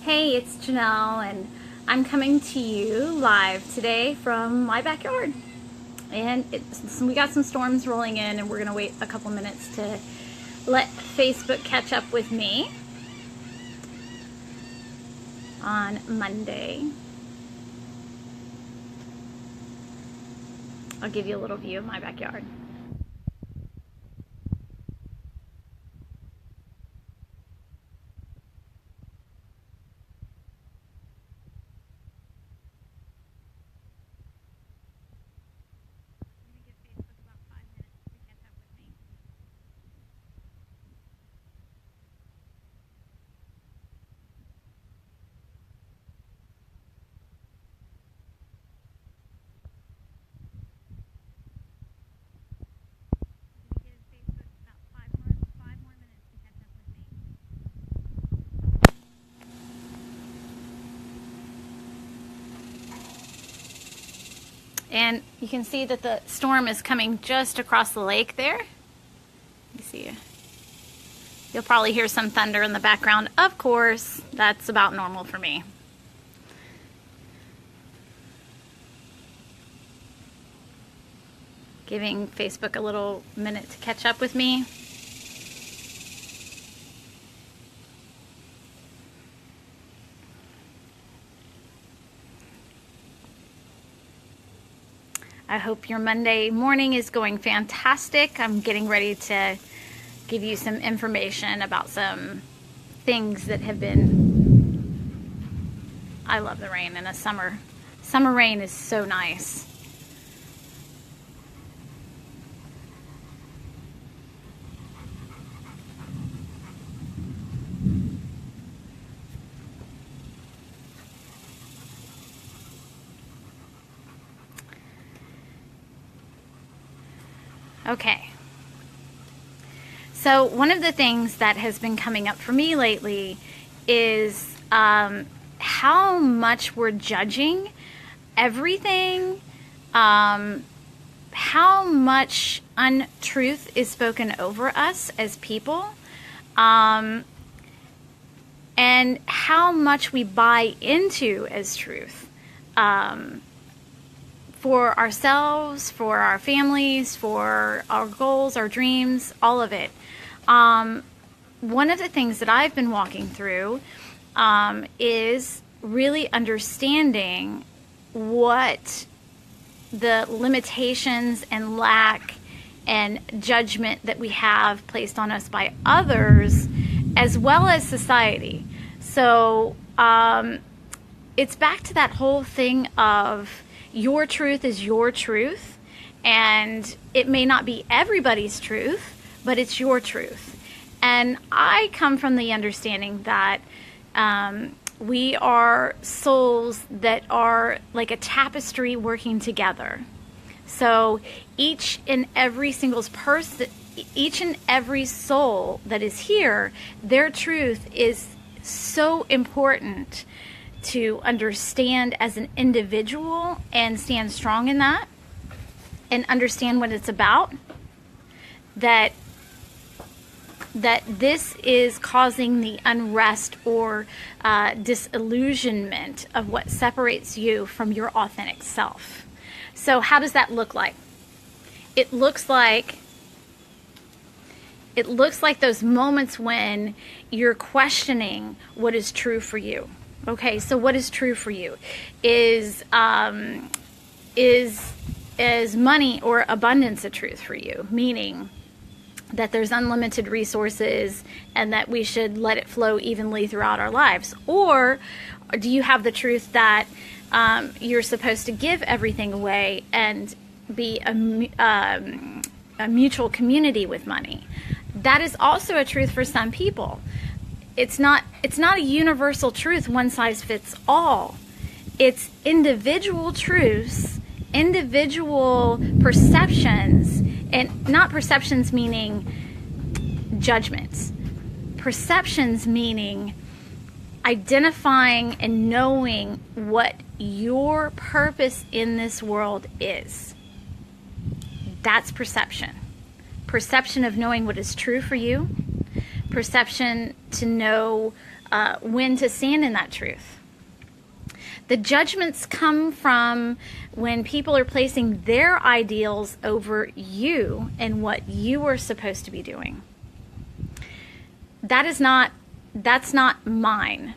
Hey, it's Janelle, and I'm coming to you live today from my backyard. And we got some storms rolling in, and we're going to wait a couple minutes to let Facebook catch up with me on Monday. I'll give you a little view of my backyard. And you can see that the storm is coming just across the lake there. You see, you'll probably hear some thunder in the background. Of course, that's about normal for me. Giving Facebook a little minute to catch up with me. I hope your Monday morning is going fantastic. I'm getting ready to give you some information about some things that have been... I love the rain in the summer. Summer rain is so nice. Okay, so one of the things that has been coming up for me lately is how much we're judging everything, how much untruth is spoken over us as people, and how much we buy into as truth. For ourselves, for our families, for our goals, our dreams, all of it. One of the things that I've been walking through is really understanding what the limitations and lack and judgment that we have placed on us by others, as well as society. So it's back to that whole thing of your truth is your truth, and it may not be everybody's truth, but it's your truth. And I come from the understanding that we are souls that are like a tapestry working together. So each and every single person, each and every soul that is here, their truth is so important to understand as an individual and stand strong in that and understand what it's about, that this is causing the unrest or disillusionment of what separates you from your authentic self. So how does that look like? It looks like those moments when you're questioning what is true for you. Okay, so what is true for you? Is money or abundance a truth for you? Meaning that there's unlimited resources and that we should let it flow evenly throughout our lives? Or do you have the truth that you're supposed to give everything away and be a mutual community with money? That is also a truth for some people. It's not a universal truth, one size fits all. It's individual truths, individual perceptions, and not perceptions meaning judgments. Perceptions meaning identifying and knowing what your purpose in this world is. That's perception. Perception of knowing what is true for you. Perception to know when to stand in that truth. The judgments come from when people are placing their ideals over you and what you are supposed to be doing. That's not mine.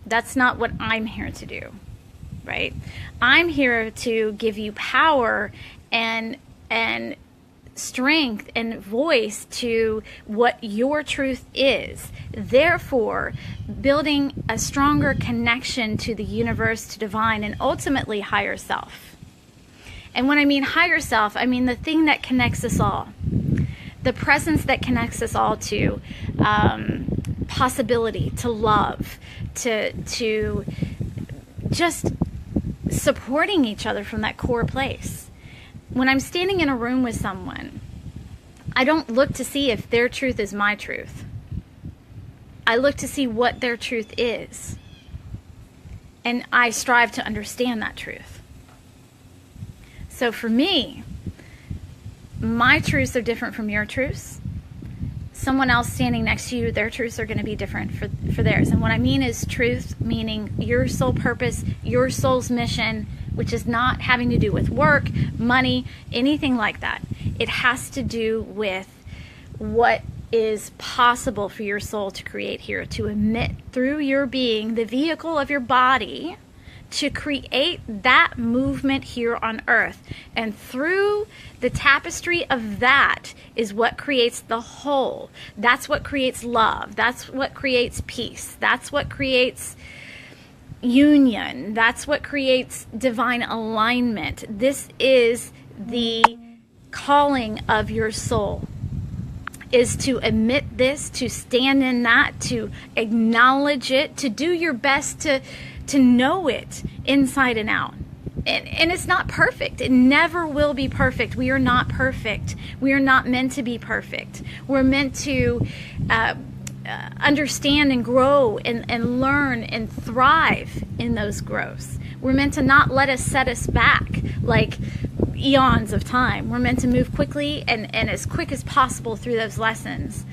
That's not what I'm here to do, right? I'm here to give you power and strength and voice to what your truth is. Therefore, building a stronger connection to the universe, to divine, and ultimately higher self. And when I mean higher self, I mean the thing that connects us all. The presence that connects us all to possibility, to love, to just supporting each other from that core place. When I'm standing in a room with someone, I don't look to see if their truth is my truth. I look to see what their truth is. And I strive to understand that truth. So for me, my truths are different from your truths. Someone else standing next to you, their truths are going to be different for theirs. And what I mean is truth, meaning your soul purpose, your soul's mission, which is not having to do with work, money, anything like that. It has to do with what is possible for your soul to create here, to emit through your being, the vehicle of your body, to create that movement here on earth. And through the tapestry of that is what creates the whole. That's what creates love. That's what creates peace. That's what creates union. That's what creates divine alignment. This is the calling of your soul, is to emit this, to stand in that, to acknowledge it, to do your best to know it inside and out. And it's not perfect. It never will be perfect. We are not perfect. We are not meant to be perfect. We're meant to understand and grow and learn and thrive in those growths. We're meant to not let us set us back like eons of time. We're meant to move quickly and as quick as possible through those lessons.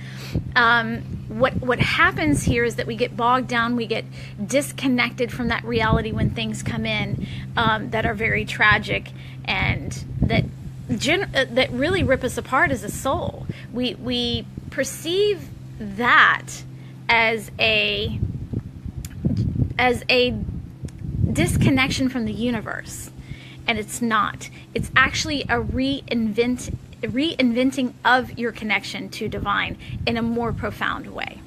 What happens here is that we get bogged down, we get disconnected from that reality when things come in that are very tragic and that really rip us apart as a soul. We perceive that as a disconnection from the universe, and it's not. It's actually a reinventing of your connection to divine in a more profound way.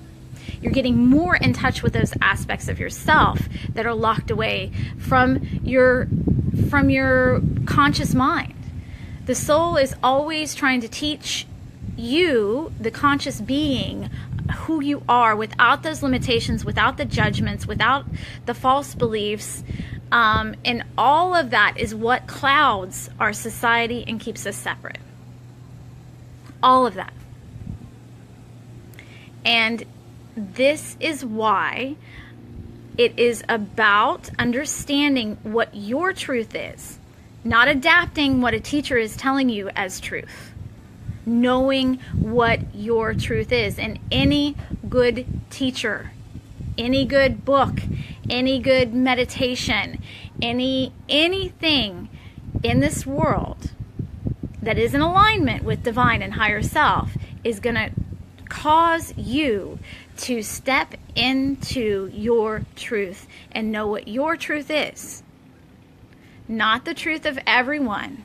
You're getting more in touch with those aspects of yourself that are locked away from your conscious mind. The soul is always trying to teach you, the conscious being, who you are without those limitations, without the judgments, without the false beliefs. And all of that is what clouds our society and keeps us separate. All of that. And this is why it is about understanding what your truth is, not adapting what a teacher is telling you as truth. Knowing what your truth is. And any good teacher, any good book, any good meditation, anything in this world that is in alignment with divine and higher self is going to cause you to step into your truth and know what your truth is. Not the truth of everyone,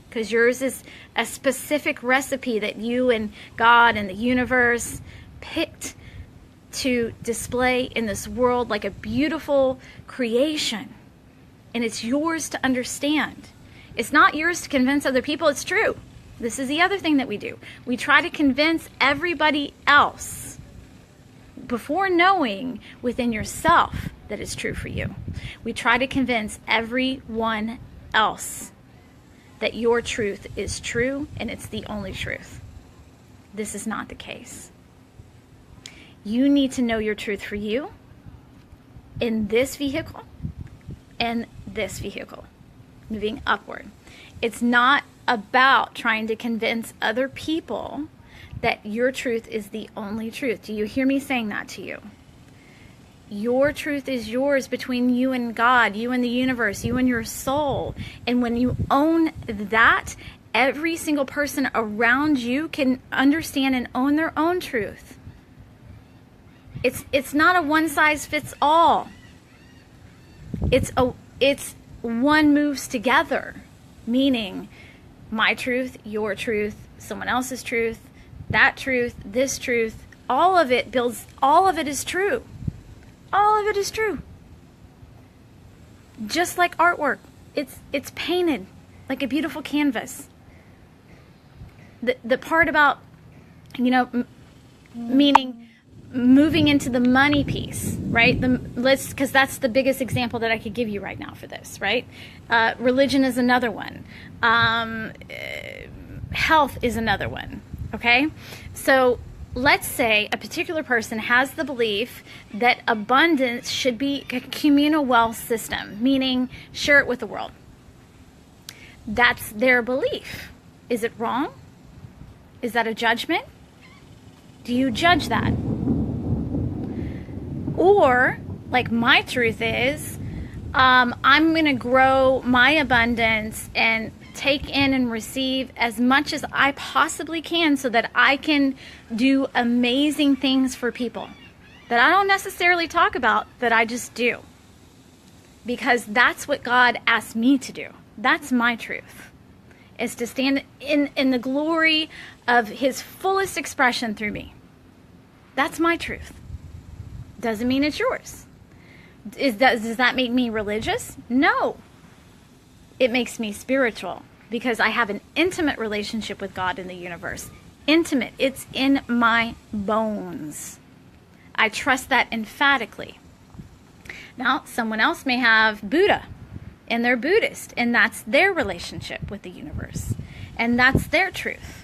because yours is a specific recipe that you and God and the universe picked to display in this world like a beautiful creation. And it's yours to understand. It's not yours to convince other people it's true. This is the other thing that we do. We try to convince everybody else before knowing within yourself that it's true for you. We try to convince everyone else that your truth is true and it's the only truth. This is not the case. You need to know your truth for you in this vehicle and this vehicle, moving upward. It's not about trying to convince other people that your truth is the only truth. Do you hear me saying that to you? Your truth is yours between you and God, you and the universe, you and your soul. And when you own that, every single person around you can understand and own their own truth. It's not a one size fits all. It's one moves together, meaning my truth, your truth, someone else's truth, that truth, this truth, all of it is true. All of it is true. Just like artwork, it's painted like a beautiful canvas. The part about, meaning moving into the money piece, right? Because that's the biggest example that I could give you right now for this, right? Religion is another one. Health is another one. Okay, so let's say a particular person has the belief that abundance should be a communal wealth system, meaning share it with the world. That's their belief. Is it wrong? Is that a judgment? Do you judge that? Or, like my truth is, I'm going to grow my abundance and take in and receive as much as I possibly can so that I can do amazing things for people that I don't necessarily talk about, that I just do. Because that's what God asked me to do. That's my truth. Is to stand in the glory of his fullest expression through me. That's my truth. Doesn't mean it's yours. Does that make me religious? No. It makes me spiritual because I have an intimate relationship with God in the universe. Intimate. It's in my bones. I trust that emphatically. Now, someone else may have Buddha and they're Buddhist, and that's their relationship with the universe. And that's their truth.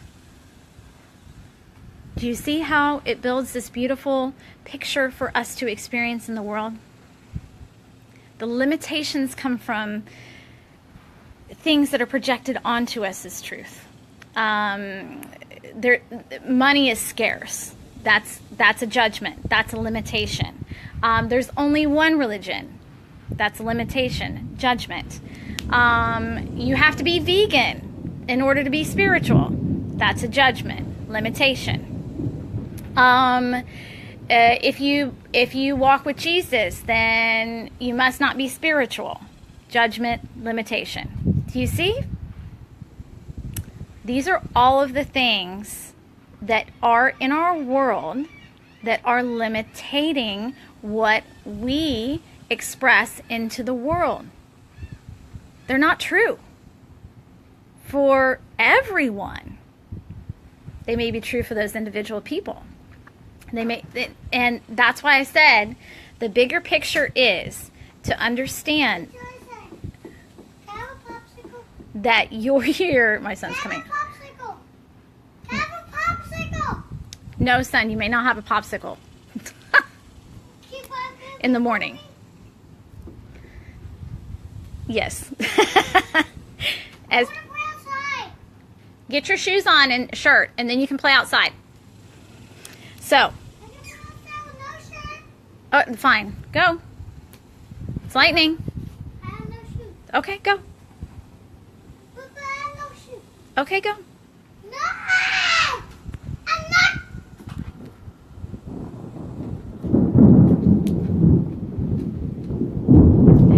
Do you see how it builds this beautiful picture for us to experience in the world? The limitations come from things that are projected onto us as truth. Money is scarce. That's a judgment. That's a limitation. There's only one religion. That's a limitation, judgment. You have to be vegan in order to be spiritual. That's a judgment, limitation. If you walk with Jesus, then you must not be spiritual. Judgment, limitation. Do you see? These are all of the things that are in our world that are limiting what we express into the world. They're not true for everyone. They may be true for those individual people. And that's why I said the bigger picture is to understand that you're here. My son's coming. No, son, you may not have a popsicle. In the morning. Yes. Get your shoes on and shirt, and then you can play outside. So. Oh, fine. Go. It's lightning. I have no shoes. Okay, go. But I have no shoes. Okay, go. No! I'm not.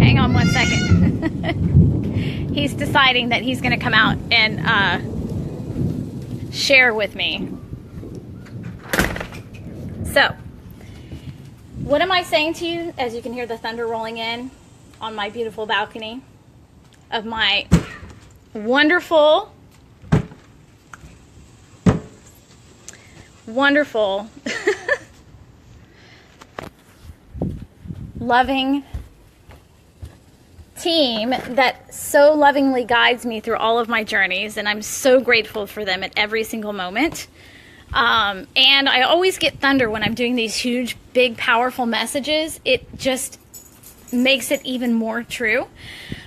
Hang on 1 second. He's deciding that he's going to come out and share with me. So, what am I saying to you as you can hear the thunder rolling in on my beautiful balcony of my wonderful, wonderful, loving team that so lovingly guides me through all of my journeys, and I'm so grateful for them at every single moment. And I always get thunder when I'm doing these huge, big, powerful messages. It just makes it even more true.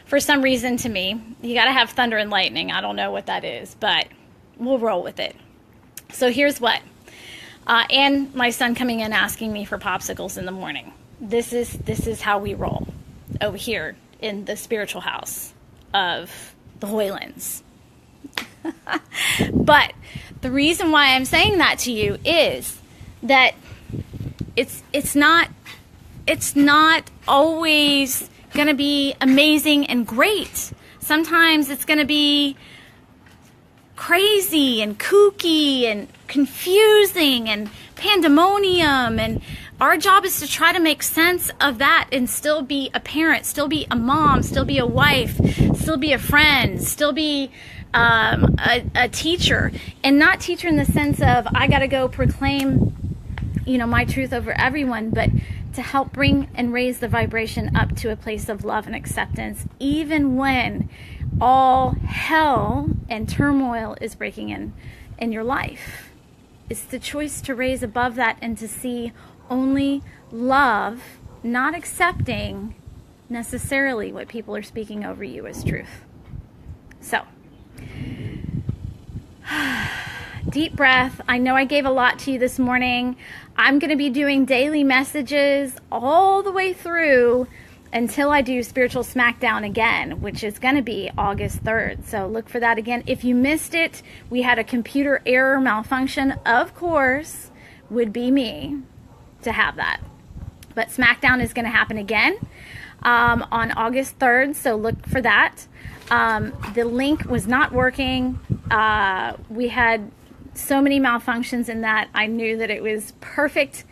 For some reason, to me, you got to have thunder and lightning. I don't know what that is, but we'll roll with it. So here's what. And my son coming in asking me for popsicles in the morning. this is how we roll over here in the spiritual house of the Hoylands. But the reason why I'm saying that to you is that it's not always going to be amazing and great. Sometimes it's going to be crazy and kooky and confusing and pandemonium, and our job is to try to make sense of that and still be a parent, still be a mom, still be a wife, still be a friend, still be a teacher. And not teacher in the sense of I got to go proclaim, my truth over everyone, but to help bring and raise the vibration up to a place of love and acceptance, even when all hell and turmoil is breaking in your life. It's the choice to raise above that and to see only love, not accepting necessarily what people are speaking over you as truth. So, deep breath. I know I gave a lot to you this morning. I'm going to be doing daily messages all the way through until I do Spiritual Smackdown again, which is going to be August 3rd. So look for that again. If you missed it, we had a computer error malfunction. Of course, would be me to have that. But Smackdown is going to happen again on August 3rd, so look for that. The link was not working. We had so many malfunctions in that I knew that it was perfect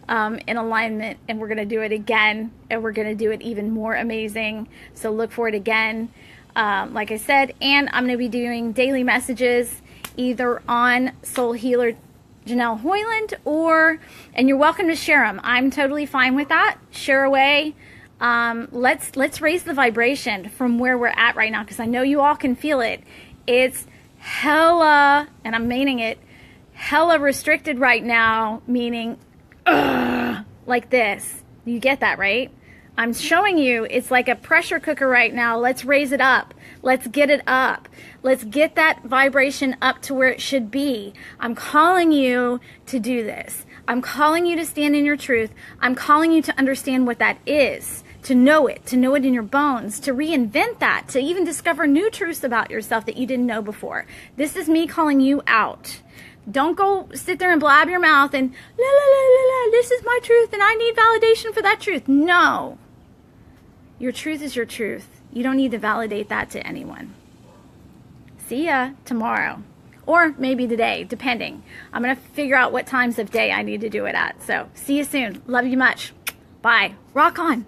in alignment, and we're going to do it again, and we're going to do it even more amazing. So look for it again, like I said. And I'm going to be doing daily messages either on Soul Healer Janelle Hoyland, and you're welcome to share them. I'm totally fine with that. Share away. Let's raise the vibration from where we're at right now, because I know you all can feel it. It's hella, and I'm meaning it, hella restricted right now, meaning like this. You get that, right? I'm showing you it's like a pressure cooker right now. Let's raise it up. Let's get it up. Let's get that vibration up to where it should be. I'm calling you to do this. I'm calling you to stand in your truth. I'm calling you to understand what that is, to know it in your bones, to reinvent that, to even discover new truths about yourself that you didn't know before. This is me calling you out. Don't go sit there and blab your mouth and la la la la la, this is my truth and I need validation for that truth. No. Your truth is your truth. You don't need to validate that to anyone. See ya tomorrow. Or maybe today, depending. I'm going to figure out what times of day I need to do it at. So, see you soon. Love you much. Bye. Rock on.